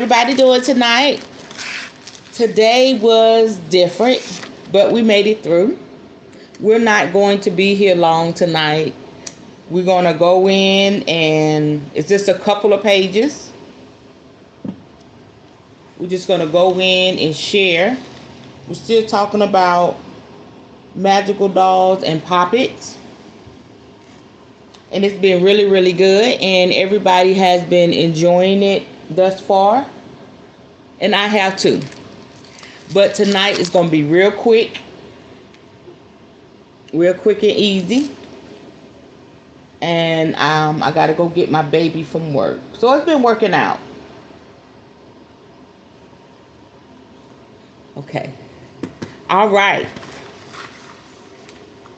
Everybody doing tonight? Today was different, but we made it through. We're not going to be here long tonight. We're going to go in and it's just a couple of pages. We're just going to go in and share. We're still talking about magical dolls and puppets. And it's been really, really good. And everybody has been enjoying it thus far. And I have too. But tonight is going to be real quick. Real quick and easy. And I got to go get my baby from work. So it's been working out. Okay. All right.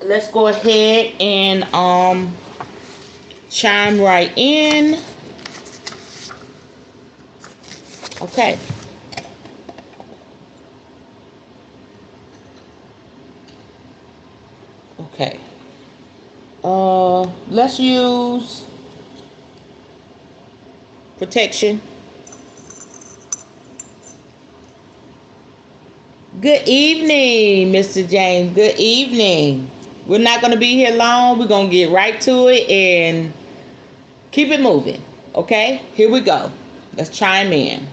Let's go ahead and chime right in. Okay. Okay. Let's use protection. Good evening, Mr. James. Good evening. We're not going to be here long. We're going to get right to it and keep it moving. Okay? Here we go. Let's chime in.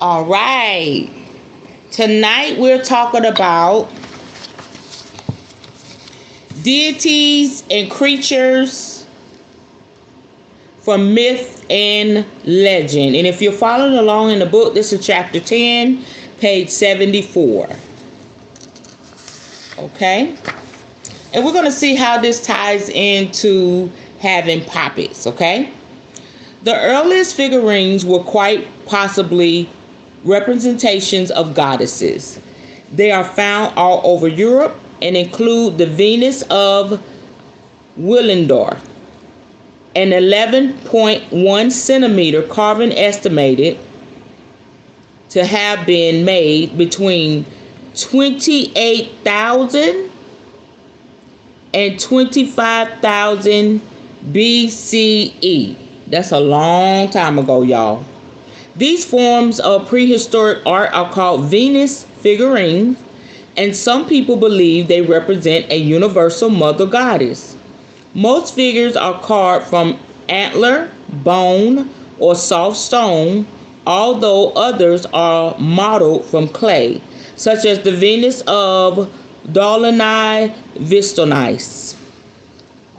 All right. Tonight we're talking about deities and creatures from myth and legend. And if you're following along in the book, this is chapter 10, page 74. Okay? And we're going to see how this ties into having puppets, okay? The earliest figurines were quite possibly representations of goddesses. They are found all over Europe and include the Venus of Willendorf, an 11.1 centimeter carving estimated to have been made between 28,000 and 25,000 BCE. That's a long time ago, y'all. These forms of prehistoric art are called Venus figurines, and some people believe they represent a universal mother goddess. Most figures are carved from antler, bone, or soft stone, although others are modeled from clay, such as the Venus of Dolini Vistonis.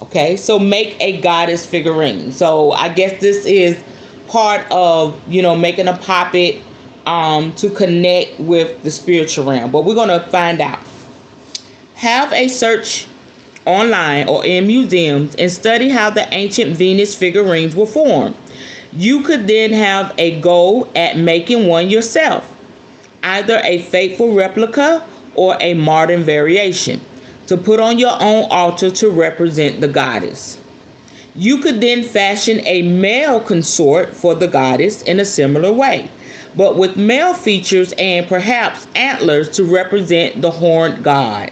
Okay, so make a goddess figurine. So I guess this is part of, making a puppet to connect with the spiritual realm. But we're going to find out. Have a search online or in museums and study how the ancient Venus figurines were formed. You could then have a go at making one yourself, either a faithful replica or a modern variation, to put on your own altar to represent the goddess. You could then fashion a male consort for the goddess in a similar way, but with male features and perhaps antlers to represent the horned god.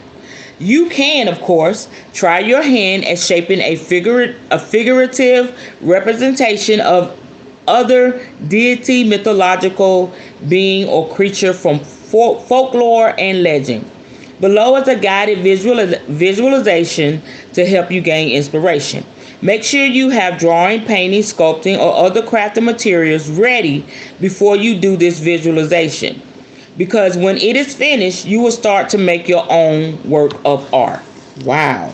You can, of course, try your hand at shaping a figurative representation of other deity, mythological being, or creature from folklore and legend. Below is a guided visualization to help you gain inspiration. Make sure you have drawing, painting, sculpting, or other crafting materials ready before you do this visualization, because when it is finished, you will start to make your own work of art. Wow.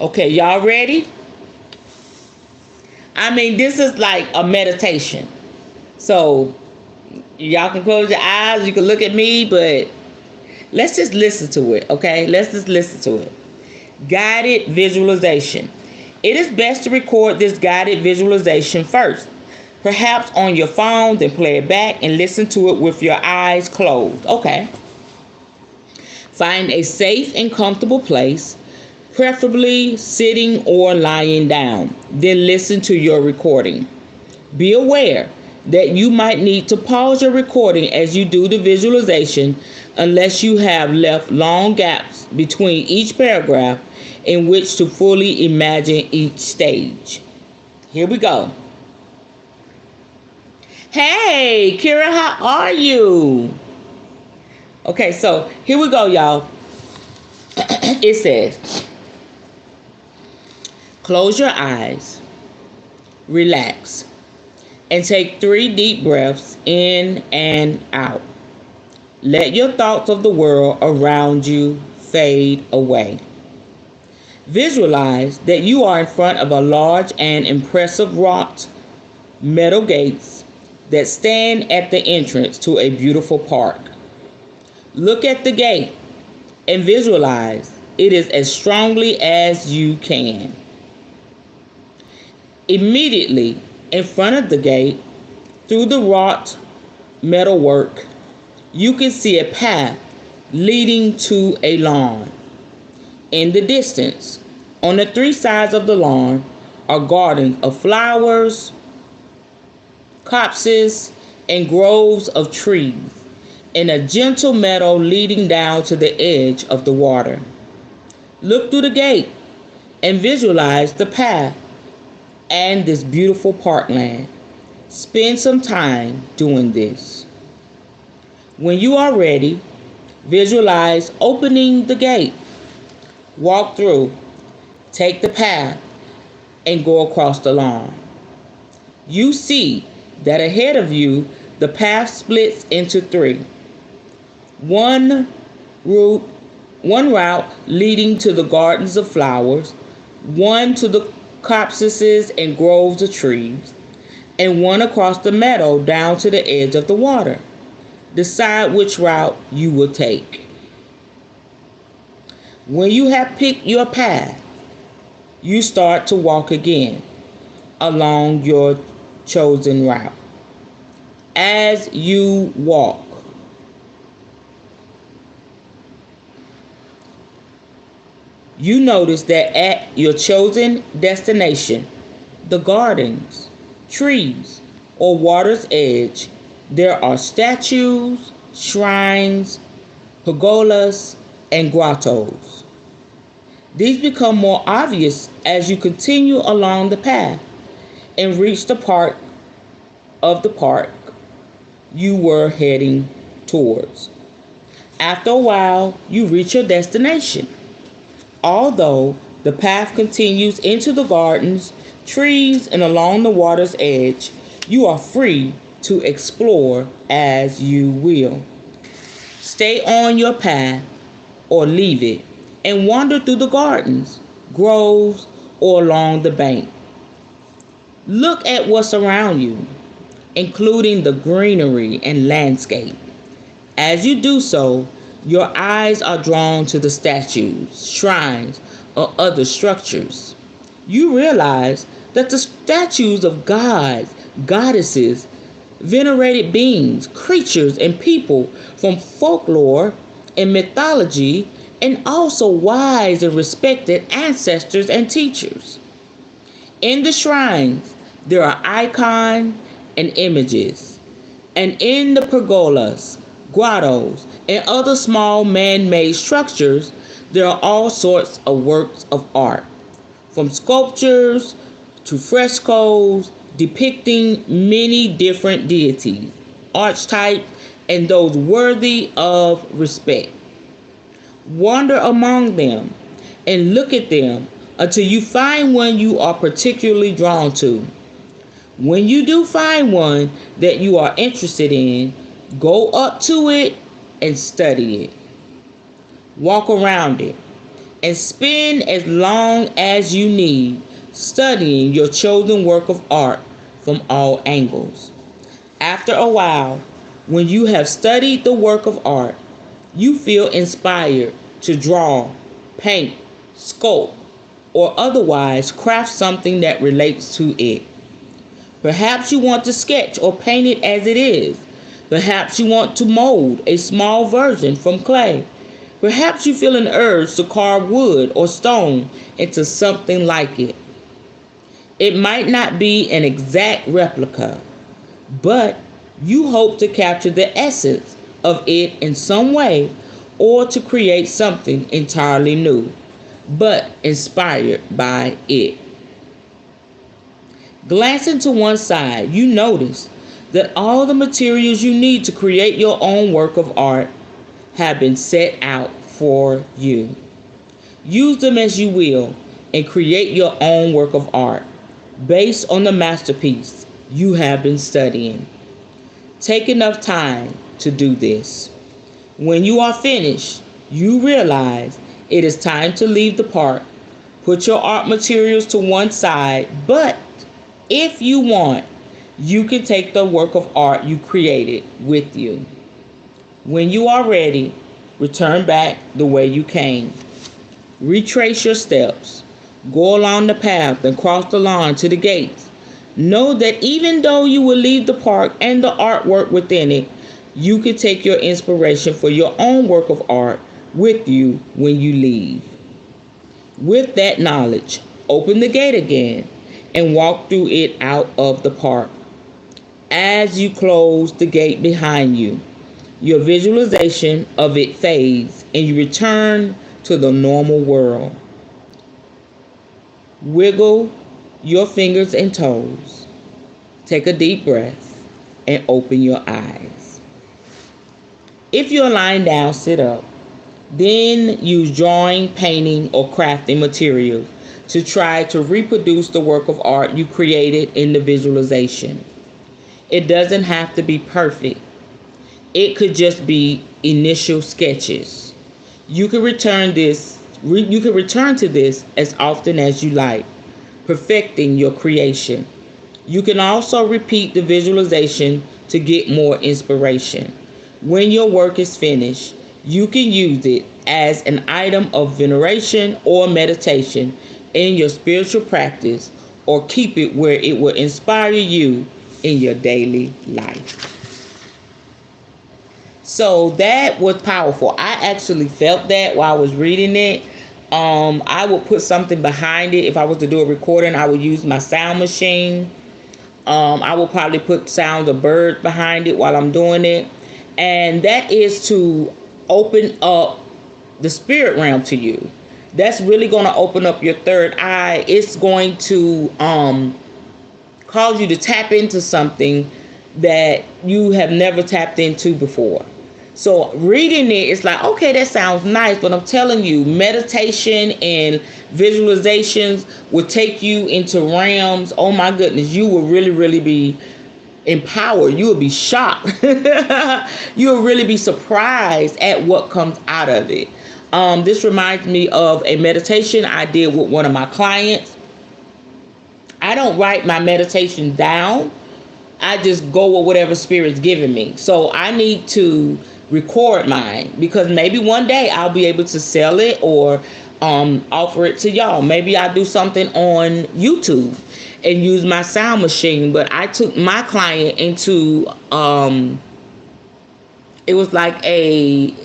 Okay, y'all ready? I mean, this is like a meditation. So y'all can close your eyes, you can look at me, but let's just listen to it, okay? Let's just listen to it. Guided visualization. It is best to record this guided visualization first, perhaps on your phone, then play it back and listen to it with your eyes closed. Okay. Find a safe and comfortable place. preferably sitting or lying down. Then listen to your recording. Be aware that you might need to pause your recording as you do the visualization unless you have left long gaps between each paragraph in which to fully imagine each stage. Here we go. Hey, Kira, how are you? Okay, so here we go, y'all. It says, close your eyes, relax, and take 3 deep breaths in and out. Let your thoughts of the world around you fade away. Visualize that you are in front of a large and impressive wrought metal gates that stand at the entrance to a beautiful park. Look at the gate and visualize it is as strongly as you can. Immediately in front of the gate, through the wrought metalwork, you can see a path leading to a lawn. In the distance, on the 3 sides of the lawn, are gardens of flowers, copses, and groves of trees, and a gentle meadow leading down to the edge of the water. Look through the gate and visualize the path and this beautiful parkland. Spend some time doing this. When you are ready, visualize opening the gate. Walk through, take the path, and go across the lawn. You see that ahead of you, the path splits into 3. One route leading to the gardens of flowers, one to the copses and groves of trees, and one across the meadow down to the edge of the water. Decide which route you will take. When you have picked your path, you start to walk again along your chosen route. As you walk, you notice that at your chosen destination, the gardens, trees, or water's edge, there are statues, shrines, pergolas, and grottos. These become more obvious as you continue along the path and reach the part of the park you were heading towards. After a while, you reach your destination. Although the path continues into the gardens, trees, and along the water's edge, you are free to explore as you will. Stay on your path or leave it and wander through the gardens, groves, or along the bank. Look at what's around you, including the greenery and landscape. As you do so, your eyes are drawn to the statues, shrines, or other structures. You realize that the statues of gods, goddesses, venerated beings, creatures, and people from folklore and mythology, and also wise and respected ancestors and teachers. In the shrines, there are icons and images, and in the pergolas, grottos, and other small man-made structures, there are all sorts of works of art, from sculptures to frescoes depicting many different deities, archetypes, and those worthy of respect. Wander among them and look at them until you find one you are particularly drawn to. When you do find one that you are interested in, go up to it and study it. Walk around it and spend as long as you need studying your chosen work of art from all angles. After a while, when you have studied the work of art, you feel inspired to draw, paint, sculpt, or otherwise craft something that relates to it. Perhaps you want to sketch or paint it as it is. Perhaps you want to mold a small version from clay. Perhaps you feel an urge to carve wood or stone into something like it. It might not be an exact replica, but you hope to capture the essence of it in some way, or to create something entirely new, but inspired by it. Glancing to one side, you notice that all the materials you need to create your own work of art have been set out for you. Use them as you will and create your own work of art based on the masterpiece you have been studying. Take enough time to do this. When you are finished, you realize it is time to leave the park. Put your art materials to one side, but if you want, you can take the work of art you created with you. When you are ready, return back the way you came. Retrace your steps. Go along the path and cross the lawn to the gates. Know that even though you will leave the park and the artwork within it, you can take your inspiration for your own work of art with you when you leave. With that knowledge, open the gate again and walk through it out of the park. As you close the gate behind you, your visualization of it fades and you return to the normal world. Wiggle your fingers and toes. Take a deep breath and open your eyes. If you're lying down, sit up. Then use drawing, painting, or crafting materials to try to reproduce the work of art you created in the visualization. It doesn't have to be perfect. It could just be initial sketches. You can return to this as often as you like, perfecting your creation. You can also repeat the visualization to get more inspiration. When your work is finished, you can use it as an item of veneration or meditation in your spiritual practice, or keep it where it will inspire you in your daily life. So that was powerful. I actually felt that while I was reading it. I would put something behind it. If I was to do a recording, I would use my sound machine. I will probably put sounds of birds behind it while I'm doing it. And that is to open up the spirit realm to you. That's really going to open up your third eye. It's going to cause you to tap into something that you have never tapped into before. So reading it, it's like, okay, that sounds nice, but I'm telling you, meditation and visualizations will take you into realms. Oh my goodness, you will really, really be empowered. You will be shocked. You will really be surprised at what comes out of it. This reminds me of a meditation I did with one of my clients. I don't write my meditation down. I just go with whatever spirit's giving me. So I need to record mine, because maybe one day I'll be able to sell it or offer it to y'all. Maybe I'll do something on YouTube and use my sound machine. But I took my client into it was like a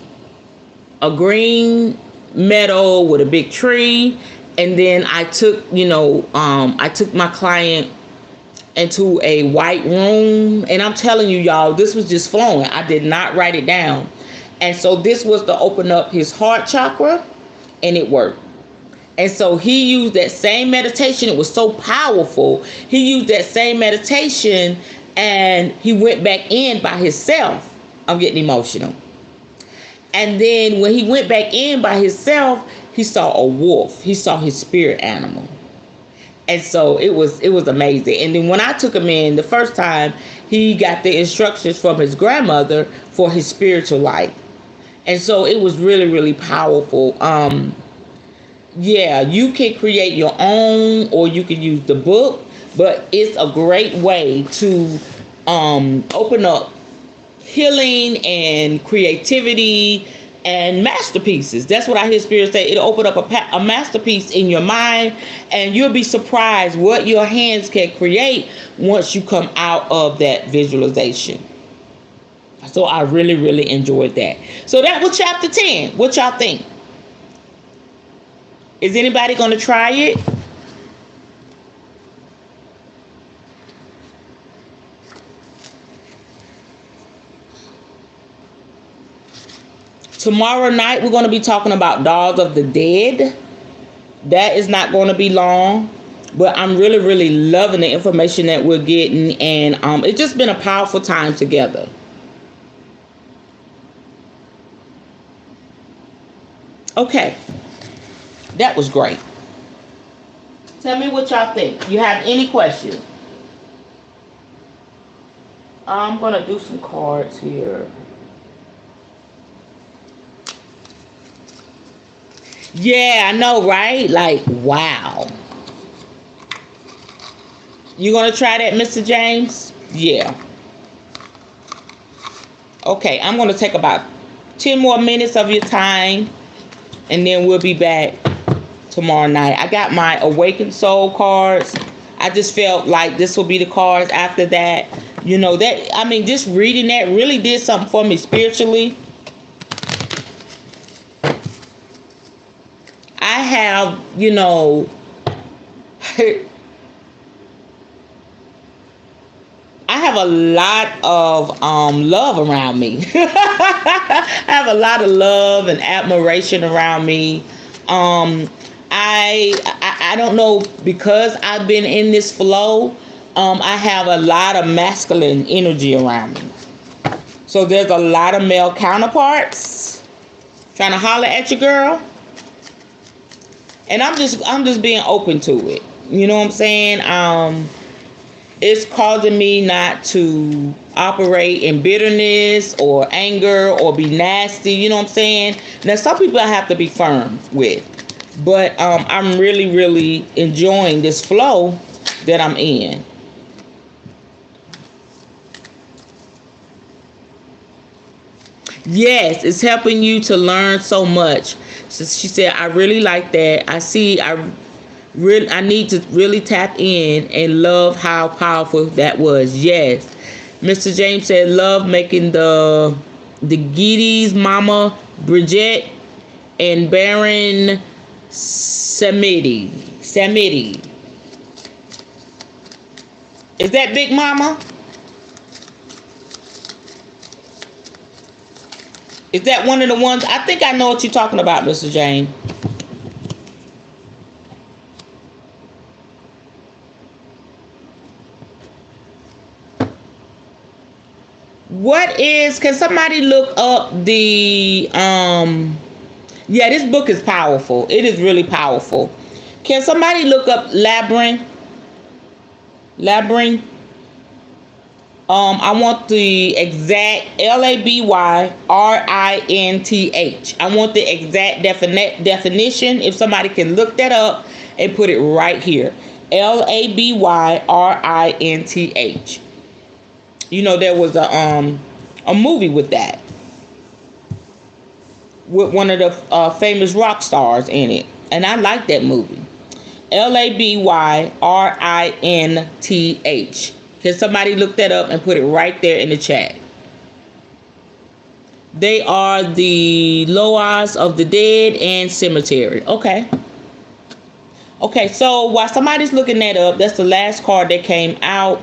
green meadow with a big tree, and then I took I took my client into a white room, and I'm telling you, y'all, this was just flowing. I did not write it down. And so this was to open up his heart chakra, and it worked. And so he used that same meditation. It was so powerful. He used that same meditation, and he went back in by himself. I'm getting emotional. And then when he went back in by himself, he saw a wolf. He saw his spirit animal. And so it was amazing. And then when I took him in the first time, he got the instructions from his grandmother for his spiritual life. And so it was really, really powerful. Yeah, you can create your own, or you can use the book, but it's a great way to open up healing and creativity and masterpieces. That's what I hear Spirit say. It'll open up a masterpiece in your mind, and you'll be surprised what your hands can create once you come out of that visualization. So I really, really enjoyed that. So that was chapter 10. What y'all think? Is anybody going to try it? Tomorrow night, we're going to be talking about Dolls of the Dead. That is not going to be long. But I'm really, really loving the information that we're getting. And it's just been a powerful time together. Okay. That was great. Tell me what y'all think. You have any questions? I'm going to do some cards here. Yeah, I know, right? Like, wow. You going to try that, Mr. James? Yeah. Okay, I'm going to take about 10 more minutes of your time, and then we'll be back tomorrow night. I got my Awakened Soul cards. I just felt like this will be the cards after that. You know, that, I mean, just reading that really did something for me spiritually. I have, you know, I have a lot of love around me. I have a lot of love and admiration around me. I don't know, because I've been in this flow. I have a lot of masculine energy around me. So there's a lot of male counterparts trying to holler at your girl. And I'm just being open to it. You know what I'm saying? It's causing me not to operate in bitterness or anger or be nasty. You know what I'm saying? Now, some people I have to be firm with. But I'm really, really enjoying this flow that I'm in. Yes, it's helping you to learn so much. So she said, I really like that. I need to really tap in and love how powerful that was. Yes. Mr. James said, love making the Deities, Mama Bridget and Baron Samedi. Is that Big Mama? Is that one of the ones? I think I know what you're talking about, Mr. James. Can somebody look up the, yeah, this book is powerful. It is really powerful. Can somebody look up Labyrinth? I want the exact Labyrinth. I want the exact definition. If somebody can look that up and put it right here. Labyrinth. You know, there was a movie with that, with one of the famous rock stars in it, and I like that movie. Labyrinth. Can somebody look that up and put it right there in the chat? They are the Loas of the Dead and Cemetery. Okay. Okay, so while somebody's looking that up, that's the last card that came out.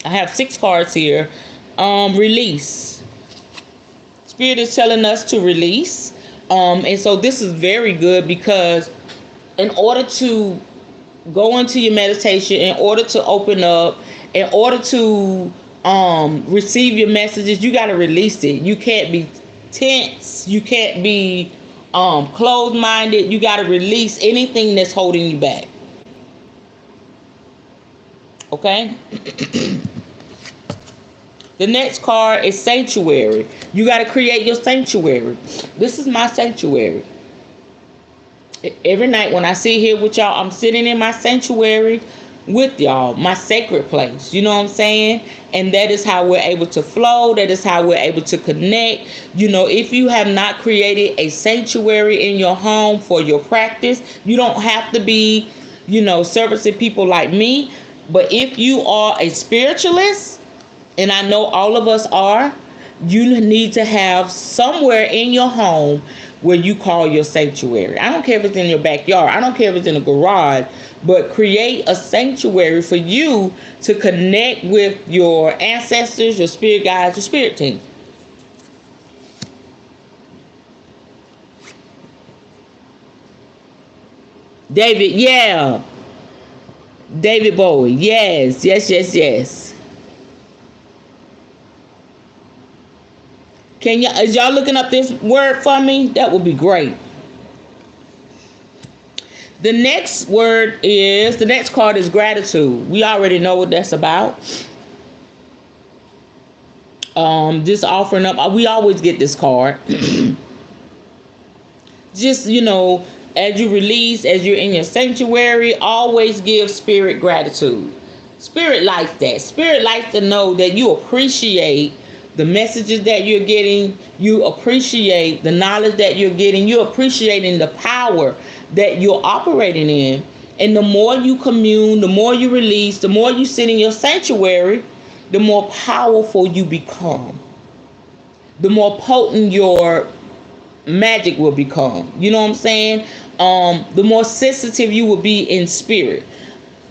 I have 6 cards here. Release. Spirit is telling us to release. And so this is very good, because in order to go into your meditation, in order to open up, in order to receive your messages, you got to release it. You can't be tense. You can't be closed-minded. You got to release anything that's holding you back. Okay? The next card is sanctuary. You got to create your sanctuary. This is my sanctuary. Every night when I sit here with y'all, I'm sitting in my sanctuary with y'all, my sacred place. You know what I'm saying? And that is how we're able to flow. That is how we're able to connect. You know, if you have not created a sanctuary in your home for your practice, you don't have to be, you know, servicing people like me. But if you are a spiritualist and I know all of us are, you need to have somewhere in your home where you call your sanctuary. I don't care if it's in your backyard. I don't care if it's in a garage, but create a sanctuary for you to connect with your ancestors, your spirit guides, your spirit team. David, yeah. David Bowie, yes, yes, yes, yes. Can y'all, is y'all looking up this word for me? That would be great. The next card is gratitude. We already know what that's about. Just offering up. We always get this card. Just, as you release, as you're in your sanctuary, always give spirit gratitude. Spirit likes that. Spirit likes to know that you appreciate the messages that you're getting. You appreciate the knowledge that you're getting. You're appreciating the power that you're operating in. And the more you commune, the more you release, the more you sit in your sanctuary, the more powerful you become. The more potent your magic will become. You know what I'm saying? The more sensitive you will be in spirit,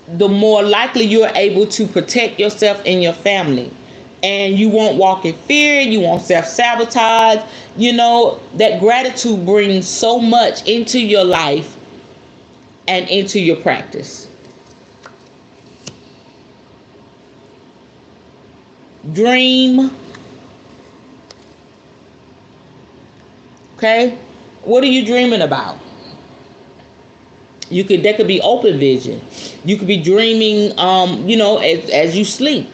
the more likely you're able to protect yourself and your family. And you won't walk in fear. You won't self-sabotage. That gratitude brings so much into your life and into your practice. Dream. Okay? What are you dreaming about? That could be open vision. You could be dreaming, as you sleep.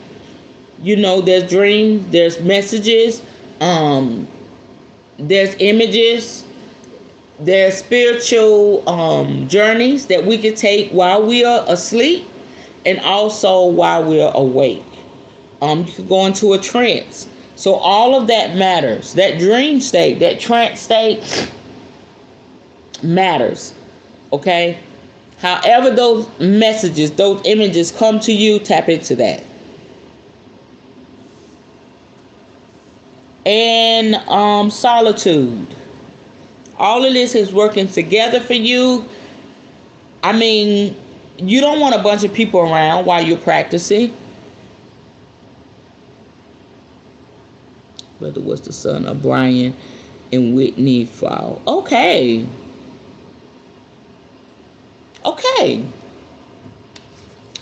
There's dreams, there's messages, there's images, there's spiritual journeys that we can take while we are asleep and also while we're awake. You could go into a trance. So all of that matters. That dream state, that trance state matters. Okay? However those messages, those images come to you, tap into that. And solitude. All of this is working together for you. I mean, you don't want a bunch of people around while you're practicing. Brother was the son of Brian and Whitney Fall. Okay.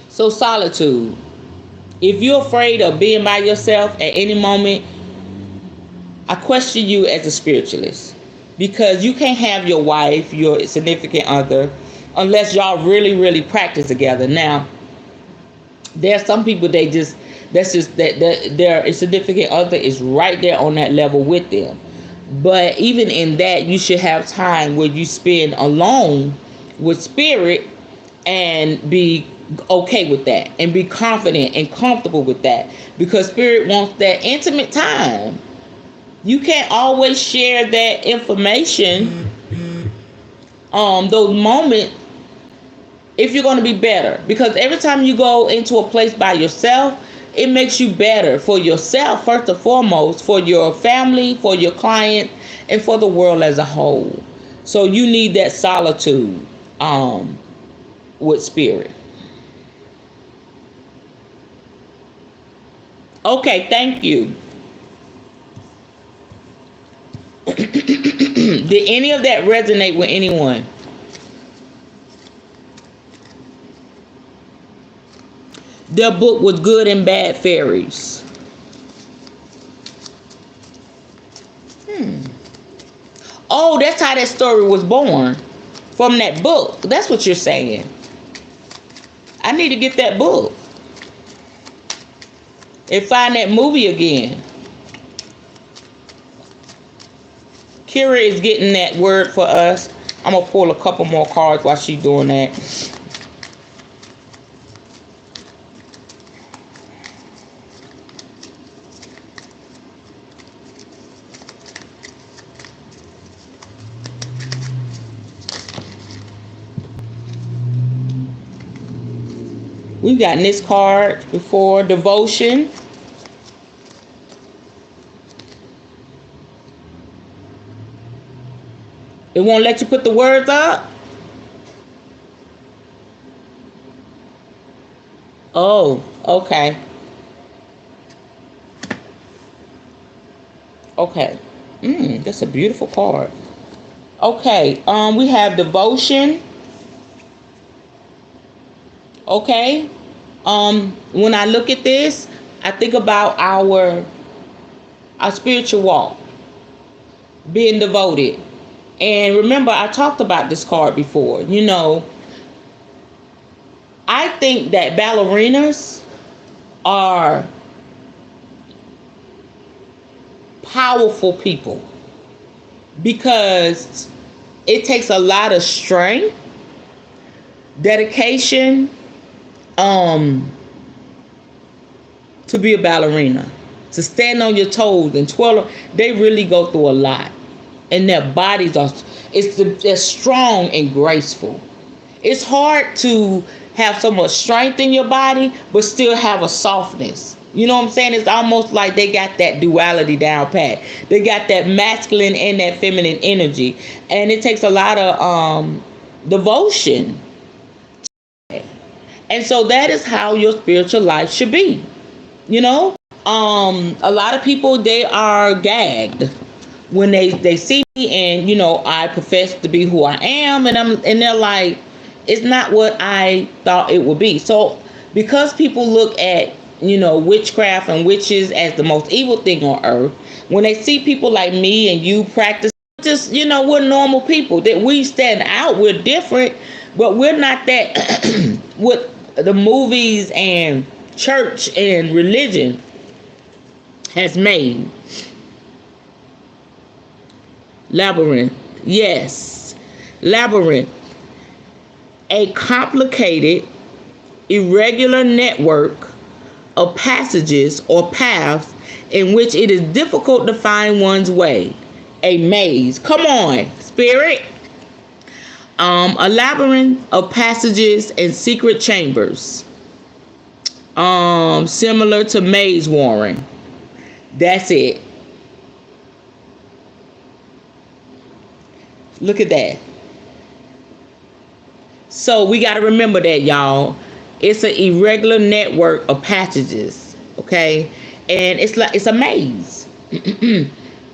So solitude. If you're afraid of being by yourself at any moment, I question you as a spiritualist, because you can't have your wife, your significant other, unless y'all really, really practice together. Now, there are some people that their significant other is right there on that level with them. But even in that, you should have time where you spend alone with spirit and be okay with that and be confident and comfortable with that, because spirit wants that intimate time. You can't always share that information, those moments, if you're going to be better. Because every time you go into a place by yourself, it makes you better for yourself, first and foremost, for your family, for your client, and for the world as a whole. So you need that solitude with spirit. Okay, thank you. Did any of that resonate with anyone? Their book was Good and Bad Fairies. Oh, that's how that story was born. From that book. That's what you're saying. I need to get that book. And find that movie again. Kira is getting that word for us. I'm going to pull a couple more cards while she's doing that. We've gotten this card before. Devotion. It won't let you put the words up? Oh, okay. Okay. That's a beautiful card. Okay. We have devotion. Okay. When I look at this, I think about our spiritual walk, being devoted. And remember, I talked about this card before. I think that ballerinas are powerful people because it takes a lot of strength, dedication, to be a ballerina, to stand on your toes and twirl. They really go through a lot, and their bodies they're strong and graceful. It's hard to have so much strength in your body but still have a softness. You know what I'm saying? It's almost like they got that duality down pat. They got that masculine and that feminine energy, and it takes a lot of devotion. And so that is how your spiritual life should be. A lot of people, they are gagged when they see me, and I profess to be who I am, and they're like, it's not what I thought it would be. So because people look at witchcraft and witches as the most evil thing on earth, when they see people like me and you practice, just we're normal people, that we stand out, we're different, but we're not that what the movies and church and religion has made. Labyrinth. Yes. Labyrinth. A complicated, irregular network of passages or paths in which it is difficult to find one's way. A maze. Come on, spirit. A labyrinth of passages and secret chambers. Similar to maze warren. That's it. Look at that. So we got to remember that, y'all. It's an irregular network of passages, okay? And it's a maze.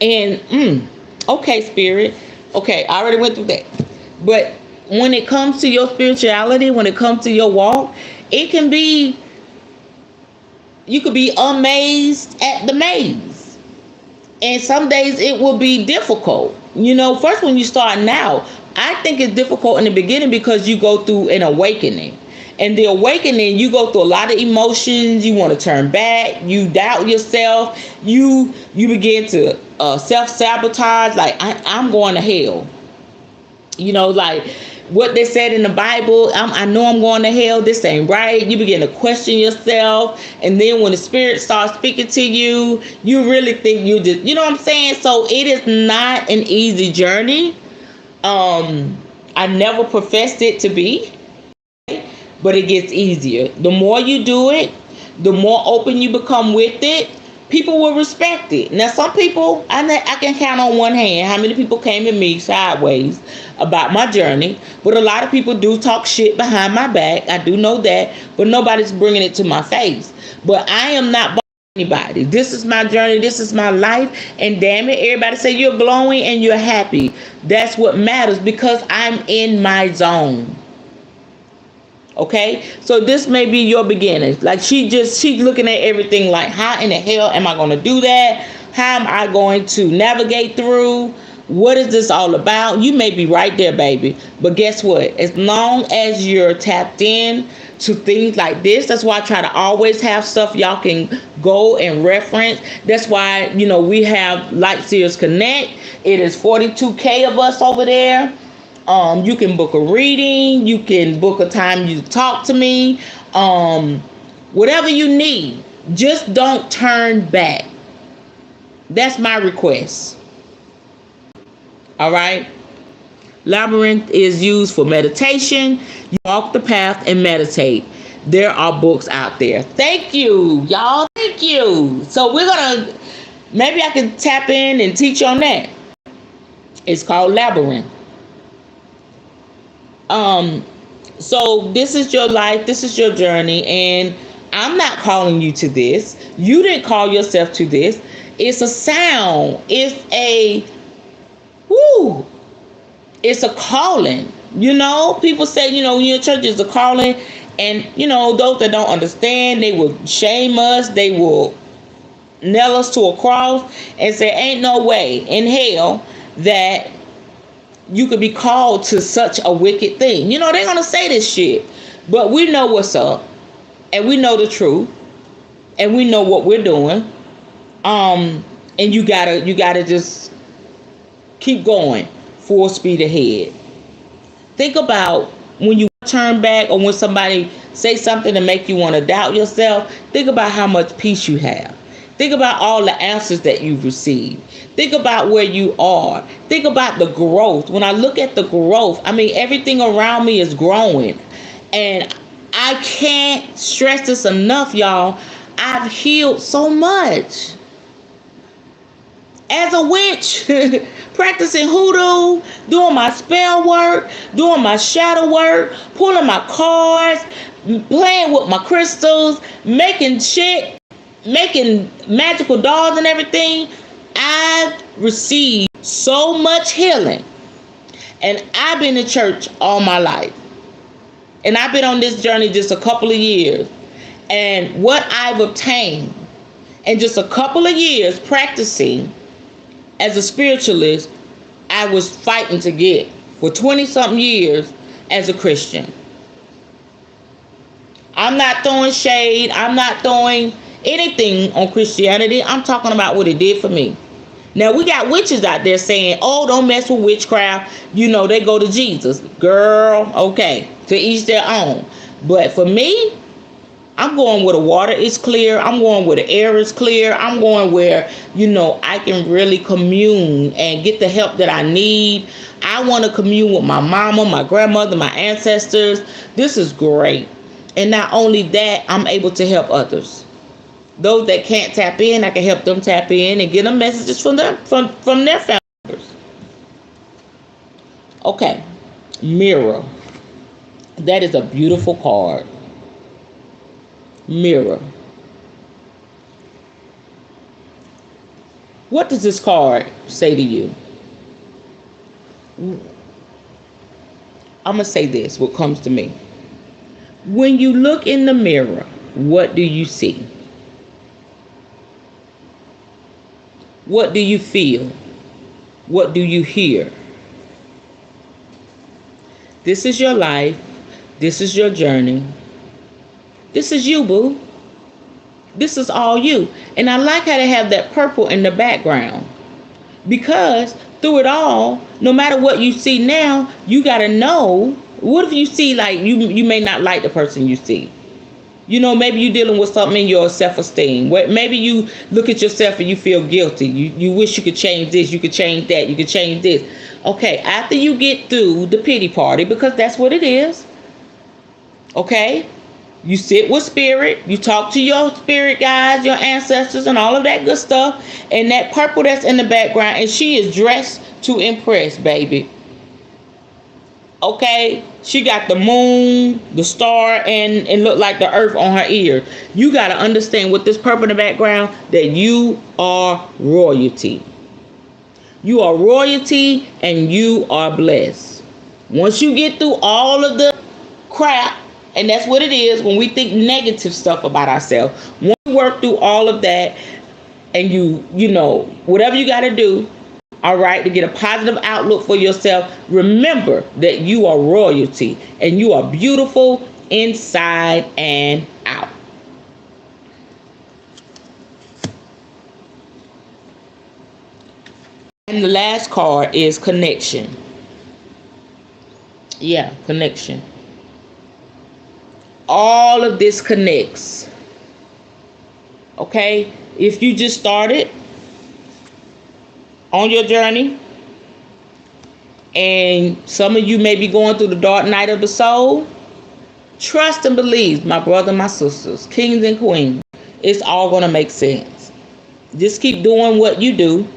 And okay, spirit. Okay, I already went through that. But when it comes to your spirituality, when it comes to your walk, you could be amazed at the maze. And some days it will be difficult. First when you start now, I think it's difficult in the beginning because you go through an awakening. And the awakening, you go through a lot of emotions. You want to turn back. You doubt yourself. You begin to self-sabotage. Like, I'm going to hell. Like what they said in the Bible, I know I'm going to hell. This ain't right. You begin to question yourself. And then when the spirit starts speaking to you, you really think you just, you know what I'm saying? So it is not an easy journey. I never professed it to be, but it gets easier. The more you do it, the more open you become with it, people will respect it. Now, some people, I can count on one hand how many people came to me sideways about my journey, but a lot of people do talk shit behind my back. I do know that, but nobody's bringing it to my face. But I am not anybody. This is my journey. This is my life. And damn it, everybody say you're glowing and you're happy. That's what matters, because I'm in my zone. Okay, so this may be your beginning. Like she's looking at everything like, how in the hell am I going to do that? How am I going to navigate through? What is this all about? You may be right there, baby. But guess what? As long as you're tapped in to things like this, that's why I try to always have stuff y'all can go and reference. That's why, we have Light Seers Connect. It is 42K of us over there. You can book a reading. You can book a time you talk to me. Whatever you need. Just don't turn back. That's my request. All right. Labyrinth is used for meditation. You walk the path and meditate. There are books out there. Thank you, y'all. Thank you. So maybe I can tap in and teach on that. It's called Labyrinth. Um, so this is your life, this is your journey, and I'm not calling you to this. You didn't call yourself to this. It's a sound. It's a whoo. It's a calling. People say, when you're in church, it's a calling. And, those that don't understand, they will shame us. They will nail us to a cross and say, ain't no way in hell that you could be called to such a wicked thing. They're going to say this shit. But we know what's up. And we know the truth. And we know what we're doing. And you gotta just keep going. Full speed ahead. Think about when you turn back, or when somebody say something to make you want to doubt yourself. Think about how much peace you have. Think about all the answers that you've received. Think about where you are. Think about the growth. When I look at the growth, everything around me is growing. And I can't stress this enough, y'all. I've healed so much. As a witch, practicing hoodoo, doing my spell work, doing my shadow work, pulling my cards, playing with my crystals, making magical dolls and everything. I've received so much healing. And I've been in church all my life. And I've been on this journey just a couple of years. And what I've obtained in just a couple of years practicing as a spiritualist, I was fighting to get for 20-something years as a Christian. I'm not throwing shade. I'm not throwing anything on Christianity. I'm talking about what it did for me. Now, we got witches out there saying, oh, don't mess with witchcraft. They go to Jesus. Girl, okay, to each their own. But for me, I'm going where the water is clear. I'm going where the air is clear. I'm going where, I can really commune and get the help that I need. I want to commune with my mama, my grandmother, my ancestors. This is great. And not only that, I'm able to help others. Those that can't tap in, I can help them tap in and get them messages from their family members. Okay, mirror. That is a beautiful card. Mirror. What does this card say to you? I'm going to say this, what comes to me. When you look in the mirror, what do you see? What do you feel? What do you hear? This is your life. This is your journey. This is you, boo. This is all you. And I like how they have that purple in the background. Because through it all, no matter what you see now, you got to know. What if you see, like, you may not like the person you see? Maybe you're dealing with something in your self-esteem. Maybe you look at yourself and you feel guilty. You wish you could change this, you could change that, you could change this. Okay, after you get through the pity party, because that's what it is. Okay? You sit with spirit, you talk to your spirit guides, your ancestors, and all of that good stuff. And that purple that's in the background, and she is dressed to impress, baby. Okay, she got the moon, the star, and look like the earth on her ear. You got to understand with this purple in the background that you are royalty. You are royalty and you are blessed. Once you get through all of the crap, and that's what it is when we think negative stuff about ourselves. Once you work through all of that and whatever you got to do, all right, to get a positive outlook for yourself, remember that you are royalty and you are beautiful inside and out. And the last card is connection. Yeah, connection. All of this connects. Okay, if you just started on your journey, and some of you may be going through the dark night of the soul, trust and believe, my brother, my sisters, kings and queens, it's all going to make sense. Just keep doing what you do.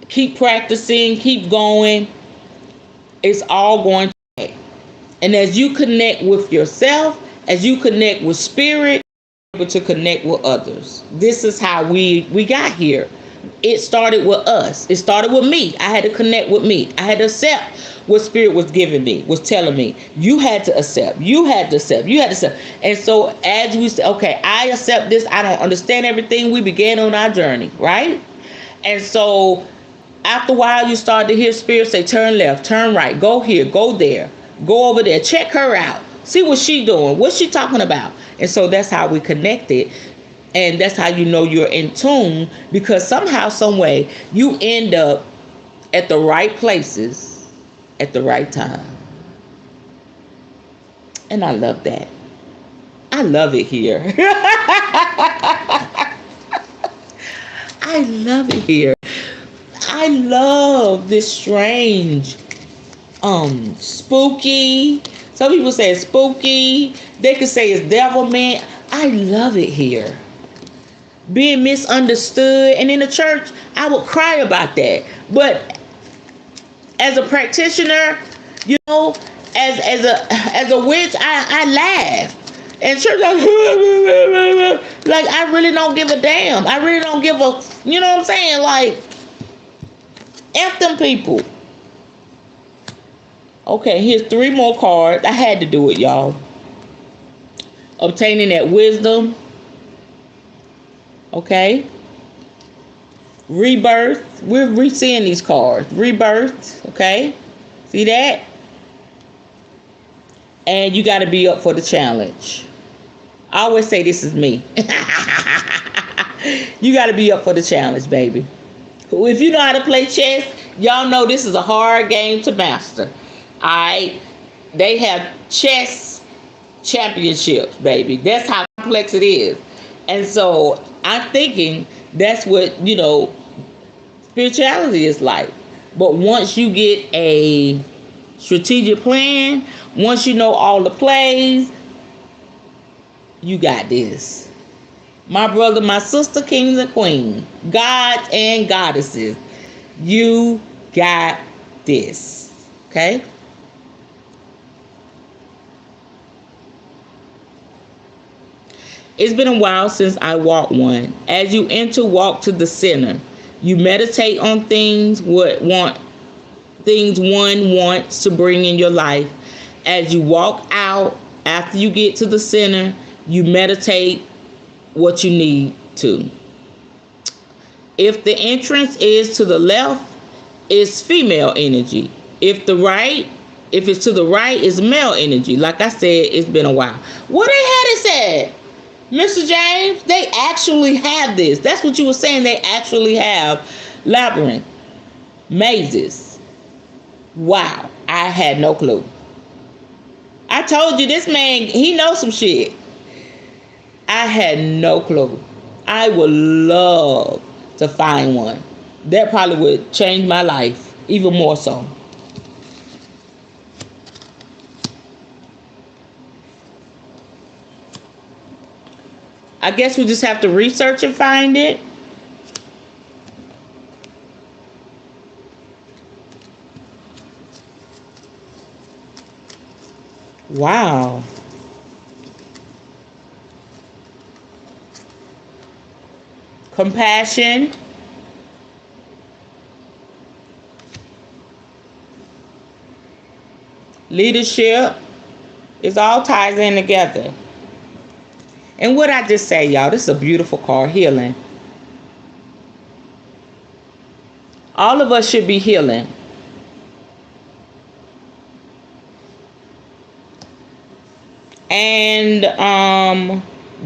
Keep practicing, keep going. It's all going to And as you connect with yourself, as you connect with spirit, you're able to connect with others. This is how we got here. It started with us. It started with me. I had to connect with me. I had to accept what spirit was giving me, was telling me. You had to accept. You had to accept. You had to accept. And so as we said, okay, I accept this. I don't understand everything. We began on our journey, right? And so after a while, you start to hear spirit say, turn left, turn right, go here, go there, go over there, check her out, see what she doing, what's she talking about. And so that's how we connected. And that's how you know you're in tune, because somehow, some way, you end up at the right places at the right time. And I love that. I love it here. I love it here. I love this strange, spooky. Some people say it's spooky. They could say it's devilment. I love it here. Being misunderstood. And in the church, I would cry about that. But as a practitioner, you know, as a witch, I laugh. And church, like, I really don't give a damn. I really don't give a, you know what I'm saying? Like, F them people. Okay, here's 3 more cards. I had to do it, y'all. Obtaining that wisdom. Okay. Rebirth. We're re-seeing these cards. Rebirth. Okay. See that? And you got to be up for the challenge. I always say this is me. You got to be up for the challenge, baby. If you know how to play chess, y'all know this is a hard game to master. Alright? They have chess championships, baby. That's how complex it is. And so I'm thinking that's what, you know, spirituality is like. But once you get a strategic plan, once you know all the plays, you got this. My brother, my sister, kings and queens, gods and goddesses, you got this. Okay? It's been a while since I walked one. As you enter, walk to the center. You meditate on things one wants to bring in your life. As you walk out, after you get to the center, you meditate what you need to. If the entrance is to the left, it's female energy. If it's to the right, it's male energy. Like I said, it's been a while. What they had it said, Mr. James, they actually have this. That's what you were saying. They actually have labyrinth, mazes. Wow, I had no clue. I told you this man, he knows some shit. I had no clue. I would love to find one. That probably would change my life even more so. I guess we just have to research and find it. Wow. Compassion. Leadership. It all ties in together. And what I just say, y'all, this is a beautiful card, healing. All of us should be healing. And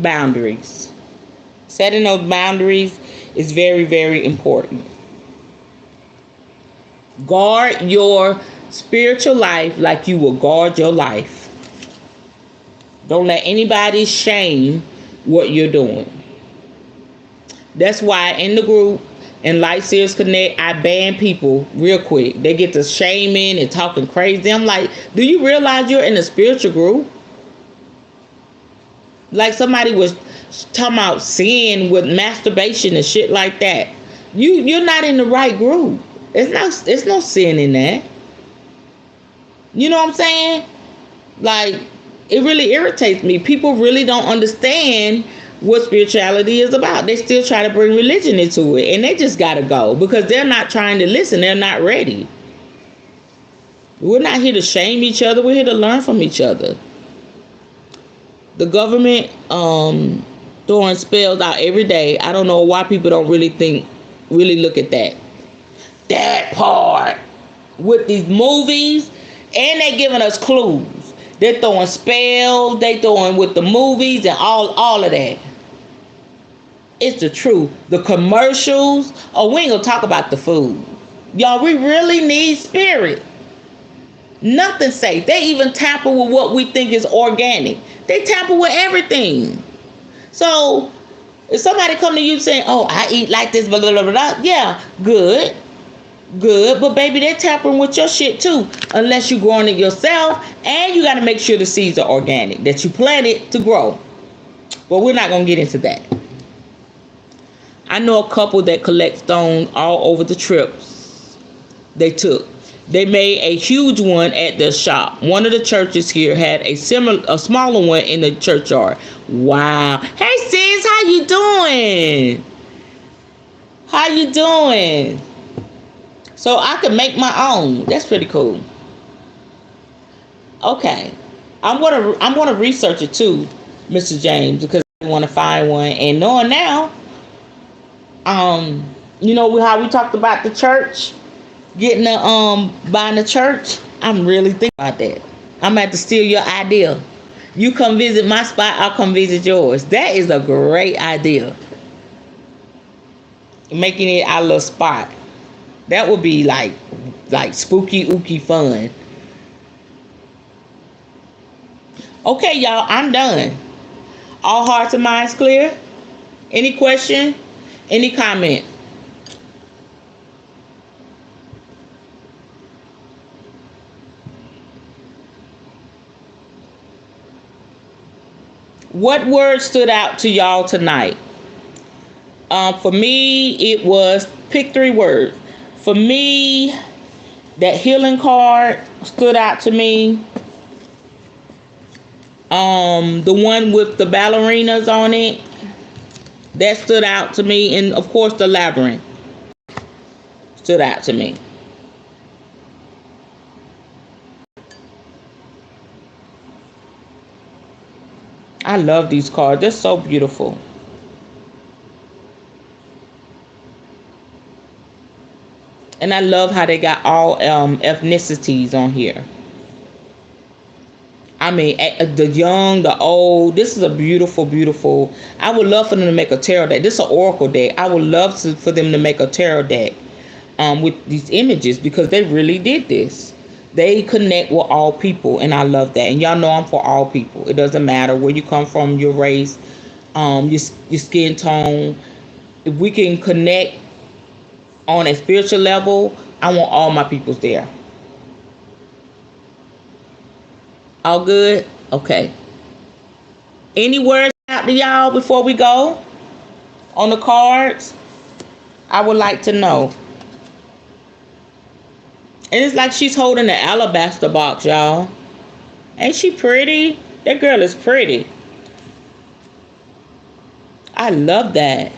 boundaries. Setting those boundaries is very, very important. Guard your spiritual life like you will guard your life. Don't let anybody shame what you're doing. That's why in the group, in Light Series Connect, I ban people real quick. They get to shaming and talking crazy. I'm like, do you realize you're in a spiritual group? Like somebody was talking about sin with masturbation and shit like that. You're not in the right group. It's no sin in that. You know what I'm saying? Like, it really irritates me. People really don't understand what spirituality is about. They still try to bring religion into it, and they just gotta go because they're not trying to listen. They're not ready. We're not here to shame each other. We're here to learn from each other. The government throwing spells out every day. I don't know why people don't really look at that part with these movies, and they giving us clues. They're throwing spells. They throwing with the movies and all of that. It's the truth. The commercials. Oh, we ain't gonna talk about the food, y'all. We really need spirit. Nothing safe. They even tamper with what we think is organic. They tamper with everything. So if somebody come to you saying, "Oh, I eat like this," blah blah blah blah, yeah, good, but baby, they're tampering with your shit too. Unless you're growing it yourself, and you got to make sure the seeds are organic that you planted to grow. But we're not gonna get into that. I know a couple that collect stones all over the trips they took. They made a huge one at the shop. One of the churches here had a smaller one in the churchyard. Wow. Hey sis, how you doing? How you doing? So I can make my own. That's pretty cool. Okay. I'm gonna research it too, Mr. James, because I want to find one. And knowing now, you know how we talked about the church, getting buying the church. I'm really thinking about that. I'm about to steal your idea. You come visit my spot, I'll come visit yours. That is a great idea. Making it our little spot. That would be like spooky ooky fun. Okay, y'all, I'm done. All hearts and minds clear? Any question? Any comment? What word stood out to y'all tonight? For me, it was pick 3 words. For me, that healing card stood out to me. The one with the ballerinas on it, that stood out to me. And of course, the labyrinth stood out to me. I love these cards. They're so beautiful. And I love how they got all ethnicities on here. I mean, the young, the old. This is a beautiful, beautiful. I would love for them to make a tarot deck. This is an oracle deck. I would love for them to make a tarot deck with these images, because they really did this. They connect with all people, and I love that. And y'all know I'm for all people. It doesn't matter where you come from, your race, your skin tone. If we can connect on a spiritual level, I want all my peoples there. All good? Okay. Any words out to y'all before we go on the cards? I would like to know. And it's like she's holding an alabaster box, y'all. Ain't she pretty? That girl is pretty. I love that.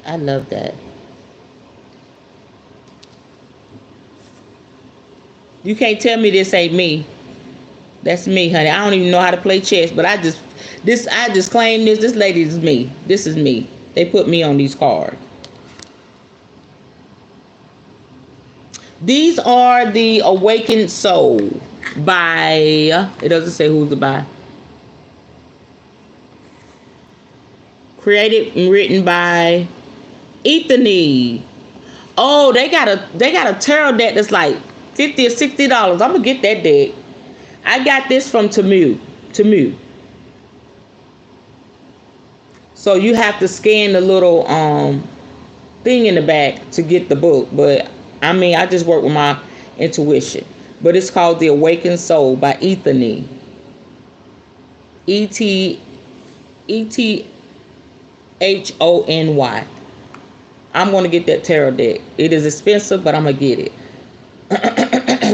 I love that. You can't tell me this ain't me. That's me, honey. I don't even know how to play chess, but I just claim this. This lady is me. This is me. They put me on these cards. These are the Awakened Soul by, it doesn't say who's it by. Created and written by Ethany. Oh, they got a tarot deck that's like $50 or $60. I'm gonna get that deck. I got this from Temu. So you have to scan the little thing in the back to get the book. But I mean, I just work with my intuition. But it's called The Awakened Soul by Ethany. Ethony. I'm going to get that tarot deck. It is expensive, but I'm going to get it.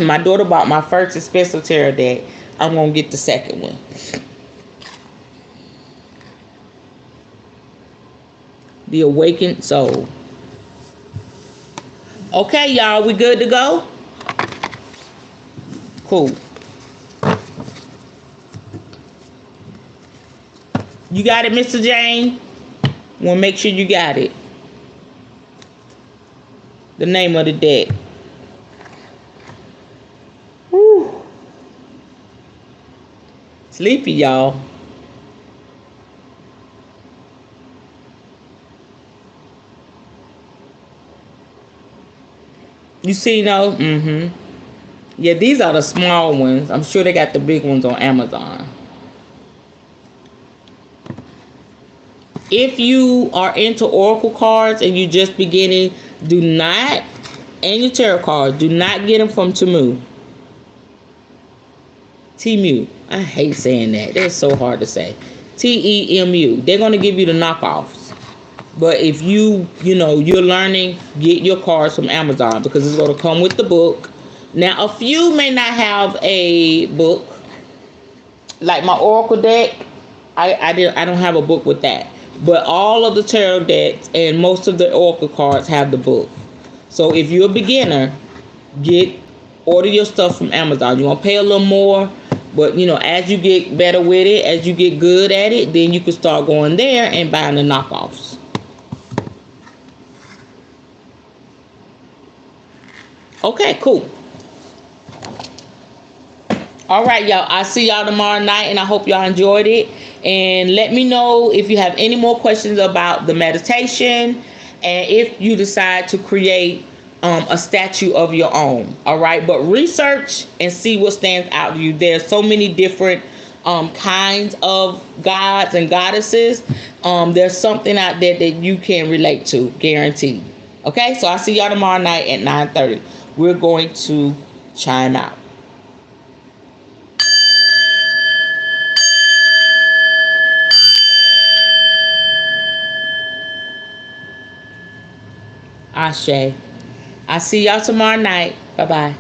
My daughter bought my first expensive tarot deck. I'm going to get the second one. The Awakened Soul. Okay, y'all, we good to go? Cool. You got it, Mr. Jane? Want to make sure you got it. The name of the deck. Whew. Sleepy, y'all. You see those? Mm-hmm. Yeah, these are the small ones. I'm sure they got the big ones on Amazon. If you are into oracle cards and you just beginning, do not, and your tarot cards, do not get them from Temu. Temu. I hate saying that. That's so hard to say. Temu. They're going to give you the knockoffs. But if you're learning, get your cards from Amazon because it's going to come with the book. Now, a few may not have a book. Like my oracle deck, I don't have a book with that. But all of the tarot decks and most of the oracle cards have the book. So if you're a beginner, order your stuff from Amazon. You're going to pay a little more. But, as you get better with it, as you get good at it, then you can start going there and buying the knockoffs. Okay, cool. All right, y'all. I'll see y'all tomorrow night, and I hope y'all enjoyed it. And let me know if you have any more questions about the meditation and if you decide to create a statue of your own. All right, but research and see what stands out to you. There's so many different kinds of gods and goddesses. There's something out there that you can relate to, guaranteed. Okay, so I'll see y'all tomorrow night at 9:30. We're going to chime out. Ashe. I'll see y'all tomorrow night. Bye-bye.